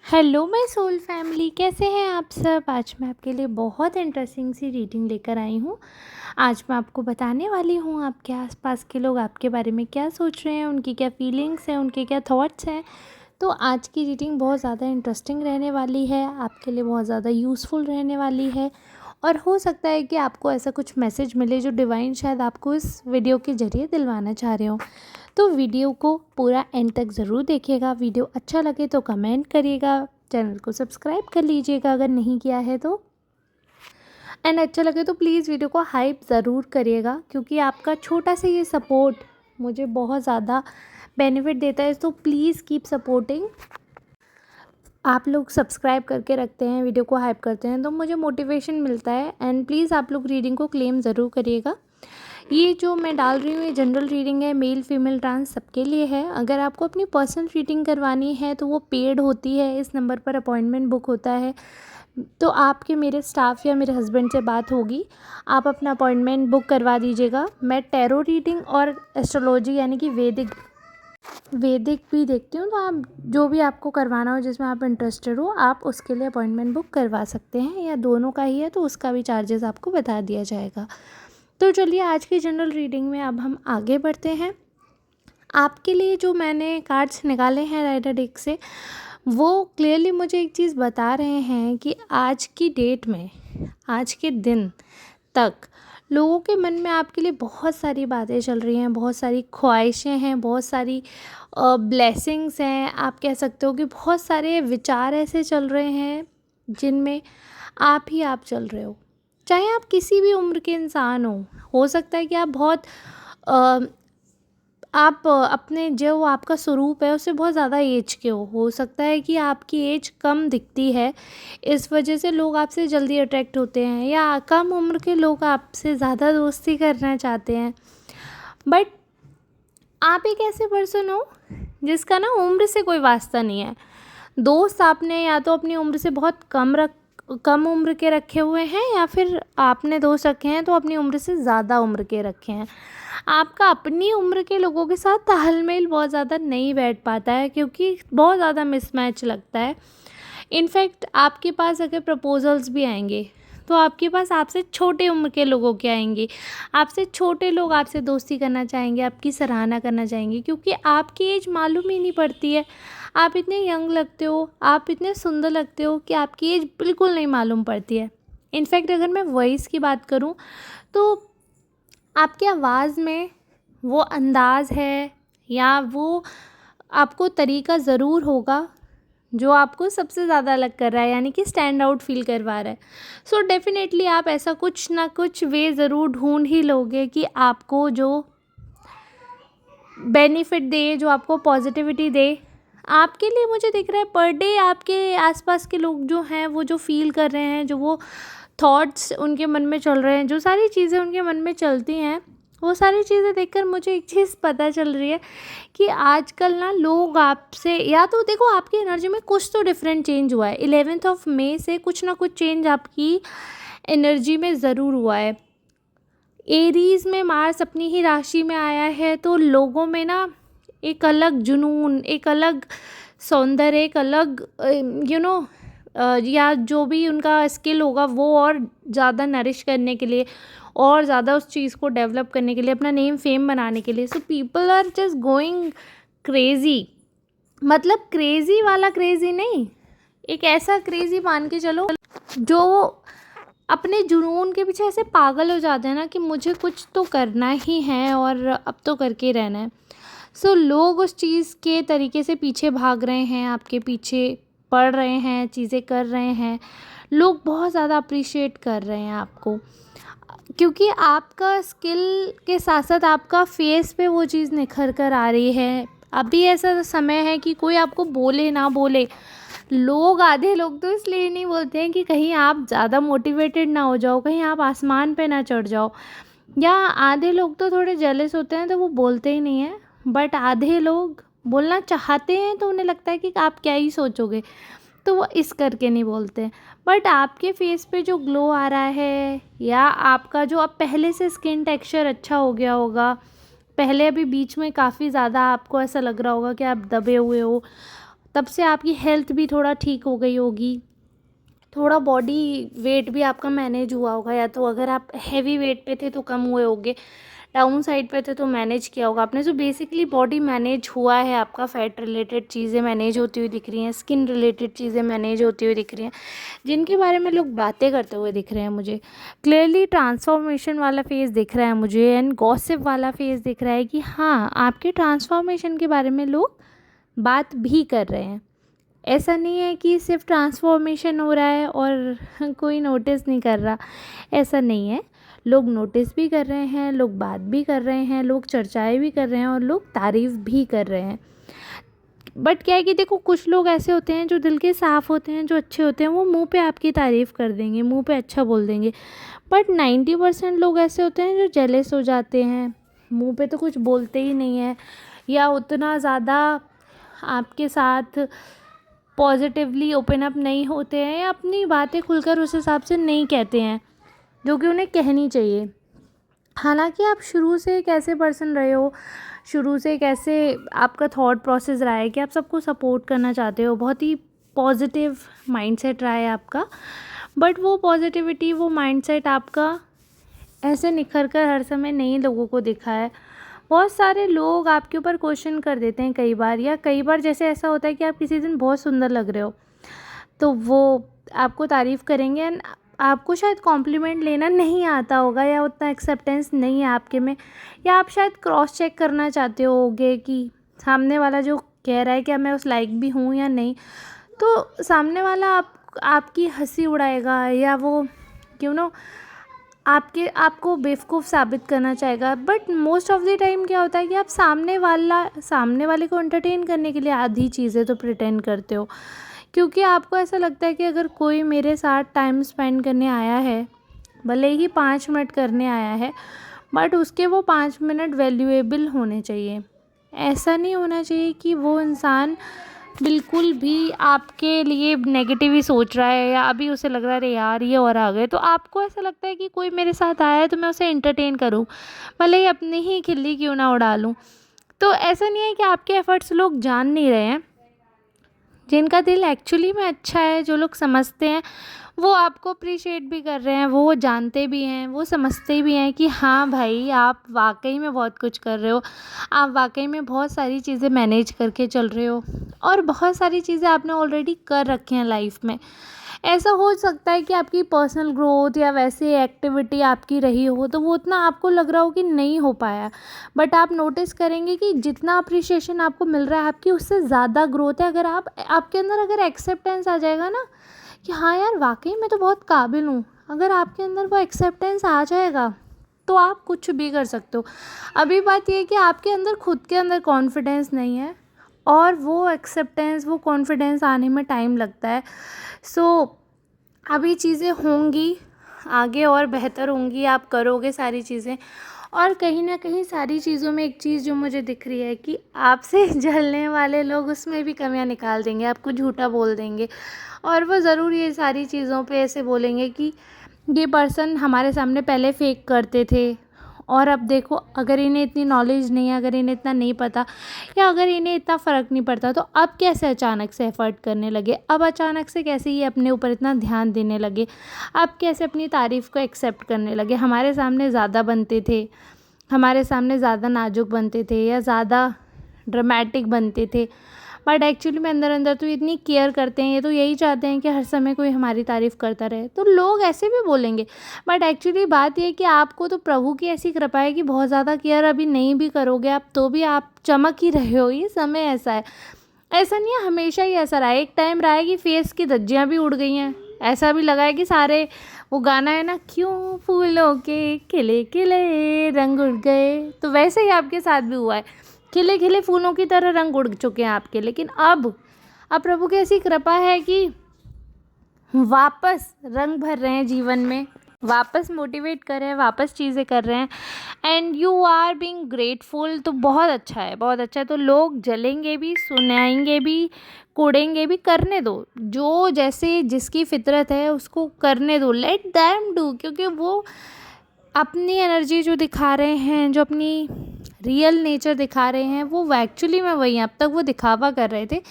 Hello my soul family, कैसे हैं आप सब। आज मैं आपके लिए बहुत इंटरेस्टिंग सी रीडिंग लेकर आई हूँ। आज मैं आपको बताने वाली हूँ आपके आसपास के लोग आपके बारे में क्या सोच रहे हैं, उनकी क्या फीलिंग्स हैं, उनके क्या थॉट्स हैं। तो आज की रीडिंग बहुत ज़्यादा इंटरेस्टिंग रहने वाली है, आपके लिए बहुत ज़्यादा यूज़फुल रहने वाली है। और हो सकता है कि आपको ऐसा कुछ मैसेज मिले जो डिवाइन शायद आपको इस वीडियो के ज़रिए दिलवाना चाह रहे हो। तो वीडियो को पूरा एंड तक ज़रूर देखिएगा। वीडियो अच्छा लगे तो कमेंट करिएगा, चैनल को सब्सक्राइब कर लीजिएगा अगर नहीं किया है तो। एंड अच्छा लगे तो प्लीज़ वीडियो को हाइप ज़रूर करिएगा, क्योंकि आपका छोटा सा ये सपोर्ट मुझे बहुत ज़्यादा बेनिफिट देता है। तो प्लीज़ कीप सपोर्टिंग। आप लोग सब्सक्राइब करके रखते हैं, वीडियो को हाइप करते हैं, तो मुझे मोटिवेशन मिलता है। एंड प्लीज़ आप लोग रीडिंग को क्लेम ज़रूर करिएगा। ये जो मैं डाल रही हूँ ये जनरल रीडिंग है, मेल फीमेल ट्रांस सबके लिए है। अगर आपको अपनी पर्सनल रीडिंग करवानी है तो वो पेड होती है, इस नंबर पर अपॉइंटमेंट बुक होता है। तो आपके मेरे स्टाफ या मेरे हस्बैंड से बात होगी, आप अपना अपॉइंटमेंट बुक करवा दीजिएगा। मैं टैरो रीडिंग और एस्ट्रोलॉजी यानी कि वैदिक भी देखती हूँ। तो आप जो भी आपको करवाना हो, जिसमें आप इंटरेस्टेड हो, आप उसके लिए अपॉइंटमेंट बुक करवा सकते हैं, या दोनों का ही है तो उसका भी चार्जेस आपको बता दिया जाएगा। तो चलिए आज की जनरल रीडिंग में अब हम आगे बढ़ते हैं। आपके लिए जो मैंने कार्ड्स निकाले हैं राइडर डेक से, वो क्लियरली मुझे एक चीज़ बता रहे हैं कि आज की डेट में, आज के दिन तक लोगों के मन में आपके लिए बहुत सारी बातें चल रही हैं, बहुत सारी ख्वाहिशें हैं, बहुत सारी ब्लेसिंग्स हैं। आप कह सकते हो कि बहुत सारे विचार ऐसे चल रहे हैं जिनमें आप ही आप चल रहे हो। चाहे आप किसी भी उम्र के इंसान हो सकता है कि आप बहुत अ, आप अपने जो आपका स्वरूप है उससे बहुत ज़्यादा एज के हो सकता है कि आपकी एज कम दिखती है, इस वजह से लोग आपसे जल्दी अट्रैक्ट होते हैं, या कम उम्र के लोग आपसे ज़्यादा दोस्ती करना चाहते हैं। बट आप एक ऐसे पर्सन हो जिसका ना उम्र से कोई वास्ता नहीं है। दोस्त आपने या तो अपनी उम्र से बहुत कम उम्र के रखे हुए हैं, या फिर आपने दोस्त रखे हैं तो अपनी उम्र से ज़्यादा उम्र के रखे हैं। आपका अपनी उम्र के लोगों के साथ तालमेल बहुत ज़्यादा नहीं बैठ पाता है, क्योंकि बहुत ज़्यादा मिसमैच लगता है। इनफैक्ट आपके पास अगर प्रपोजल्स भी आएंगे तो आपके पास आपसे छोटे उम्र के लोगों के आएंगे। आपसे छोटे लोग आपसे दोस्ती करना चाहेंगे, आपकी सराहना करना चाहेंगे, क्योंकि आपकी एज मालूम ही नहीं पड़ती है। आप इतने यंग लगते हो, आप इतने सुंदर लगते हो कि आपकी एज बिल्कुल नहीं मालूम पड़ती है। इनफैक्ट अगर मैं वॉइस की बात करूं तो आपकी आवाज़ में वो अंदाज़ है, या वो आपको तरीका ज़रूर होगा जो आपको सबसे ज़्यादा अलग कर रहा है, यानी कि स्टैंड आउट फील करवा रहा है। सो डेफिनेटली आप ऐसा कुछ ना कुछ वे ज़रूर ढूंढ ही लोगे कि आपको जो बेनिफिट दे, जो आपको पॉजिटिविटी दे। आपके लिए मुझे दिख रहा है पर डे आपके आसपास के लोग जो हैं वो जो फील कर रहे हैं, जो वो थॉट्स उनके मन में चल रहे हैं, जो सारी चीज़ें उनके मन में चलती हैं, वो सारी चीज़ें देखकर मुझे एक चीज़ पता चल रही है कि आजकल ना लोग आपसे, या तो देखो आपकी एनर्जी में कुछ तो डिफरेंट चेंज हुआ है। 11 मई से कुछ ना कुछ चेंज आपकी एनर्जी में ज़रूर हुआ है। एरीज़ में मार्स अपनी ही राशि में आया है, तो लोगों में ना एक अलग जुनून, एक अलग सौंदर्य, एक अलग या जो भी उनका स्किल होगा वो और ज़्यादा नरिश करने के लिए, और ज़्यादा उस चीज़ को डेवलप करने के लिए, अपना नेम फेम बनाने के लिए। So people are just going crazy. मतलब क्रेज़ी वाला क्रेज़ी नहीं, एक ऐसा क्रेज़ी मान के चलो जो अपने जुनून के पीछे ऐसे पागल हो जाते हैं ना कि मुझे कुछ तो करना ही है और अब तो करके रहना है। सो लोग उस चीज़ के तरीके से पीछे भाग रहे हैं, आपके पीछे पड़ रहे हैं, चीज़ें कर रहे हैं। लोग बहुत ज़्यादा अप्रिशिएट कर रहे हैं आपको, क्योंकि आपका स्किल के साथ साथ आपका फेस पे वो चीज़ निखर कर आ रही है। अभी ऐसा समय है कि कोई आपको बोले ना बोले, लोग, आधे लोग तो इसलिए नहीं बोलते हैं कि कहीं आप ज़्यादा मोटिवेटेड ना हो जाओ, कहीं आप आसमान पे ना चढ़ जाओ, या आधे लोग तो थोड़े जेलस होते हैं तो वो बोलते ही नहीं हैं। बट आधे लोग बोलना चाहते हैं तो उन्हें लगता है कि आप क्या ही सोचोगे, तो वो इस करके नहीं बोलते हैं। बट आपके फेस पे जो ग्लो आ रहा है, या आपका जो अब पहले से स्किन टेक्सचर अच्छा हो गया होगा, पहले अभी बीच में काफ़ी ज़्यादा आपको ऐसा लग रहा होगा कि आप दबे हुए हो, तब से आपकी हेल्थ भी थोड़ा ठीक हो गई होगी, थोड़ा बॉडी वेट भी आपका मैनेज हुआ होगा, या तो अगर आप हैवी वेट पे थे तो कम हुए होंगे, डाउन साइड पे थे तो मैनेज किया होगा आपने। सो बेसिकली बॉडी मैनेज हुआ है आपका, फैट रिलेटेड चीज़ें मैनेज होती हुई दिख रही हैं, स्किन रिलेटेड चीज़ें मैनेज होती हुई दिख रही हैं, जिनके बारे में लोग बातें करते हुए दिख रहे हैं मुझे। क्लियरली ट्रांसफॉर्मेशन वाला फेज़ दिख रहा है मुझे, एंड गॉसिप वाला फेज़ दिख रहा है कि हाँ, आपके ट्रांसफॉर्मेशन के बारे में लोग बात भी कर रहे हैं। ऐसा नहीं है कि सिर्फ ट्रांसफॉर्मेशन हो रहा है और कोई नोटिस नहीं कर रहा, ऐसा नहीं है। लोग नोटिस भी कर रहे हैं, लोग बात भी कर रहे हैं, लोग चर्चाएं भी कर रहे हैं और लोग तारीफ़ भी कर रहे हैं। बट क्या है कि देखो, कुछ लोग ऐसे होते हैं जो दिल के साफ़ होते हैं, जो अच्छे होते हैं, वो मुंह पे आपकी तारीफ़ कर देंगे, मुंह पे अच्छा बोल देंगे। बट 90% लोग ऐसे होते हैं जो जेलस हो जाते हैं, मुंह पे तो कुछ बोलते ही नहीं है, या उतना ज़्यादा आपके साथ पॉजिटिवली ओपन अप नहीं होते हैं, या अपनी बातें खुलकर उस हिसाब से नहीं कहते हैं जो कि उन्हें कहनी चाहिए। हालांकि आप शुरू से एक ऐसे पर्सन रहे हो, शुरू से एक ऐसे आपका थॉट प्रोसेस रहा है कि आप सबको सपोर्ट करना चाहते हो, बहुत ही पॉजिटिव माइंडसेट रहा है आपका। बट वो पॉजिटिविटी, वो माइंडसेट आपका ऐसे निखर कर हर समय नहीं लोगों को दिखा है। बहुत सारे लोग आपके ऊपर क्वेश्चन कर देते हैं कई बार, या कई बार जैसे ऐसा होता है कि आप किसी दिन बहुत सुंदर लग रहे हो तो वो आपको तारीफ़ करेंगे, एंड आपको शायद कॉम्प्लीमेंट लेना नहीं आता होगा, या उतना एक्सेप्टेंस नहीं है आपके में, या आप शायद क्रॉस चेक करना चाहते होगे कि सामने वाला जो कह रहा है क्या मैं उस लायक भी हूँ या नहीं। तो सामने वाला आपकी हंसी उड़ाएगा, या वो आपको बेवकूफ़ साबित करना चाहेगा। But most of the time क्या होता है कि आप सामने वाले को एंटरटेन करने के लिए आधी चीज़ें तो प्रिटेंड करते हो, क्योंकि आपको ऐसा लगता है कि अगर कोई मेरे साथ टाइम स्पेंड करने आया है, भले ही 5 मिनट करने आया है, बट उसके वो 5 मिनट वैल्यूएबल होने चाहिए। ऐसा नहीं होना चाहिए कि वो इंसान बिल्कुल भी आपके लिए नेगेटिव ही सोच रहा है, या अभी उसे लग रहा है अरे यार ये और आ गए, तो आपको ऐसा लगता है कि कोई मेरे साथ आया है तो मैं उसे एंटरटेन करूं, भले ही अपनी ही खिल्ली क्यों ना उड़ा लूं। तो ऐसा नहीं है कि आपके एफ़र्ट्स लोग जान नहीं रहे हैं। जिनका दिल एक्चुअली में अच्छा है, जो लोग समझते हैं, वो आपको अप्रिशिएट भी कर रहे हैं, वो जानते भी हैं, वो समझते भी हैं कि हाँ भाई, आप वाकई में बहुत कुछ कर रहे हो, आप वाकई में बहुत सारी चीज़ें मैनेज करके चल रहे हो, और बहुत सारी चीज़ें आपने ऑलरेडी कर रखी हैं लाइफ में। ऐसा हो सकता है कि आपकी पर्सनल ग्रोथ या वैसे एक्टिविटी आपकी रही हो तो वो उतना आपको लग रहा हो कि नहीं हो पाया, बट आप नोटिस करेंगे कि जितना अप्रिशिएशन आपको मिल रहा है आपकी उससे ज़्यादा ग्रोथ है। अगर आपके अंदर अगर एक्सेप्टेंस आ जाएगा ना कि हाँ यार वाकई मैं तो बहुत काबिल हूँ, अगर आपके अंदर वो एक्सेप्टेंस आ जाएगा तो आप कुछ भी कर सकते हो। अभी बात ये है कि आपके अंदर खुद के अंदर कॉन्फिडेंस नहीं है, और वो एक्सेप्टेंस, वो कॉन्फिडेंस आने में टाइम लगता है। सो अभी चीज़ें होंगी, आगे और बेहतर होंगी, आप करोगे सारी चीज़ें, और कहीं ना कहीं सारी चीज़ों में एक चीज़ जो मुझे दिख रही है कि आपसे जलने वाले लोग उसमें भी कमियां निकाल देंगे, आपको झूठा बोल देंगे, और वो ज़रूर ये सारी चीज़ों पे ऐसे बोलेंगे कि ये पर्सन हमारे सामने पहले फेक करते थे, और अब देखो अगर इन्हें इतनी नॉलेज नहीं है, अगर इन्हें इतना नहीं पता, या अगर इन्हें इतना फ़र्क नहीं पड़ता, तो अब कैसे अचानक से एफ़र्ट करने लगे, अब अचानक से कैसे ये अपने ऊपर इतना ध्यान देने लगे, अब कैसे अपनी तारीफ़ को एक्सेप्ट करने लगे। हमारे सामने ज़्यादा बनते थे, हमारे सामने ज़्यादा नाजुक बनते थे, या ज़्यादा ड्रामेटिक बनते थे, बट एक्चुअली में अंदर अंदर तो इतनी केयर करते हैं, ये तो यही चाहते हैं कि हर समय कोई हमारी तारीफ़ करता रहे। तो लोग ऐसे भी बोलेंगे, बट एक्चुअली बात ये है कि आपको तो प्रभु की ऐसी कृपा है कि बहुत ज़्यादा केयर अभी नहीं भी करोगे आप तो भी आप चमक ही रहे हो। ये समय ऐसा है, ऐसा नहीं है हमेशा ही ऐसा रहा है। एक टाइम रहा है कि फेस की धज्जियाँ भी उड़ गई हैं, ऐसा भी लगा है कि सारे वो गाना है ना, क्यों फूलों के खिले खिले रंग उड़ गए, तो वैसे ही आपके साथ भी हुआ है, खिले खिले फूलों की तरह रंग उड़ चुके हैं आपके। लेकिन अब प्रभु की ऐसी कृपा है कि वापस रंग भर रहे हैं जीवन में, वापस मोटिवेट कर रहे हैं, वापस चीज़ें कर रहे हैं, and you are being grateful. तो बहुत अच्छा है, बहुत अच्छा है। तो लोग जलेंगे भी, सुनाएंगे भी, कोड़ेंगे भी, करने दो, जो जैसे जिसकी फितरत है उसको करने दो, लेट दैम डू, क्योंकि वो अपनी एनर्जी जो दिखा रहे हैं, जो अपनी रियल नेचर दिखा रहे हैं वो एक्चुअली में वही हैं, अब तक वो दिखावा कर रहे थे।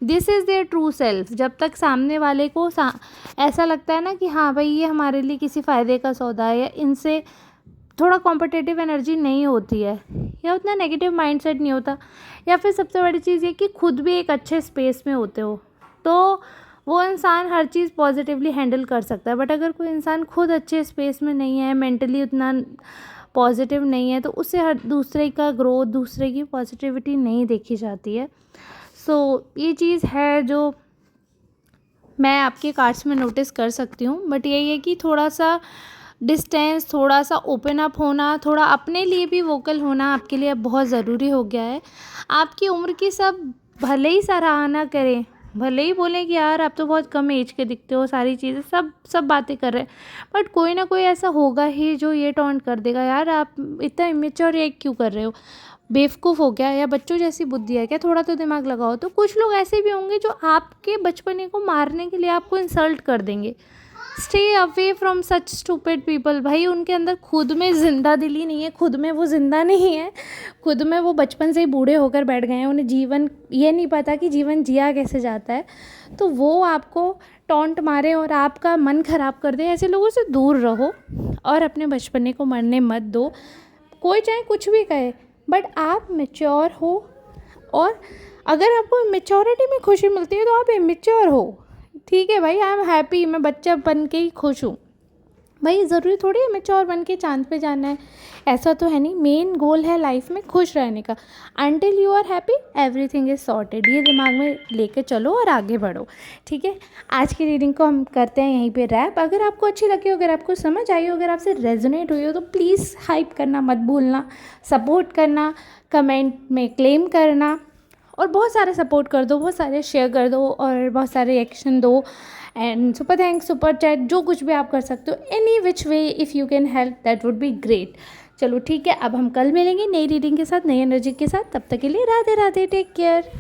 This is their true self. जब तक सामने वाले को ऐसा लगता है ना कि हाँ भाई ये हमारे लिए किसी फ़ायदे का सौदा है, या इनसे थोड़ा कॉम्पिटिटिव एनर्जी नहीं होती है, या उतना नेगेटिव माइंडसेट नहीं होता, या फिर सबसे बड़ी चीज़ ये कि खुद भी एक अच्छे स्पेस में होते हो, तो वो इंसान हर चीज़ पॉजिटिवली हैंडल कर सकता है। बट अगर कोई इंसान खुद अच्छे स्पेस में नहीं है, मेंटली उतना पॉजिटिव नहीं है, तो उससे हर दूसरे का ग्रोथ, दूसरे की पॉजिटिविटी नहीं देखी जाती है। सो ये चीज़ है जो मैं आपके कार्ड्स में नोटिस कर सकती हूँ। बट यही है कि थोड़ा सा डिस्टेंस, थोड़ा सा ओपन अप होना, थोड़ा अपने लिए भी वोकल होना आपके लिए अब बहुत ज़रूरी हो गया है। आपकी उम्र की सब भले ही सराहना करें, भले ही बोलें कि यार आप तो बहुत कम एज के दिखते हो, सारी चीज़ें सब बातें कर रहे हैं, बट कोई ना कोई ऐसा होगा ही जो ये टॉन्ट कर देगा, यार आप इतना इमेच्योर रिएक्ट क्यों कर रहे हो, बेवकूफ़ हो क्या, या बच्चों जैसी बुद्धि है क्या, थोड़ा तो दिमाग लगाओ। तो कुछ लोग ऐसे भी होंगे जो आपके बचपने को मारने के लिए आपको इंसल्ट कर देंगे। Stay away from such stupid people. भाई उनके अंदर खुद में ज़िंदा दिली नहीं है, खुद में वो ज़िंदा नहीं है, खुद में वो बचपन से ही बूढ़े होकर बैठ गए हैं, उन्हें जीवन ये नहीं पता कि जीवन जिया कैसे जाता है। तो वो आपको टॉन्ट मारे और आपका मन ख़राब कर दे, ऐसे लोगों से दूर रहो और अपने बचपने को मरने मत दो। कोई चाहे कुछ भी कहे, बट आप मैच्योर हो, और अगर आपको मैच्योरिटी में खुशी मिलती है तो आप इमेच्योर हो। ठीक है भाई, आई एम हैप्पी, मैं बच्चा बन के ही खुश हूँ। भाई ज़रूरी थोड़ी है मैच्योर बन के चाँद पे जाना है, ऐसा तो है नहीं। मेन गोल है लाइफ में खुश रहने का। Until you are happy everything is sorted, ये दिमाग में लेके चलो और आगे बढ़ो। ठीक है, आज की रीडिंग को हम करते हैं यहीं पे रैप। अगर आपको अच्छी लगी हो, अगर आपको समझ आई हो, अगर आपसे रेजोनेट हुई हो, तो प्लीज़ हाइप करना मत भूलना, सपोर्ट करना, कमेंट में क्लेम करना, और बहुत सारे सपोर्ट कर दो, बहुत सारे शेयर कर दो, और बहुत सारे रिएक्शन दो, and super thanks, super chat, जो कुछ भी आप कर सकते हो, any which way if you can help that would be great. चलो ठीक है, अब हम कल मिलेंगे नई रीडिंग के साथ, नई एनर्जी के साथ। तब तक के लिए राधे राधे, टेक केयर।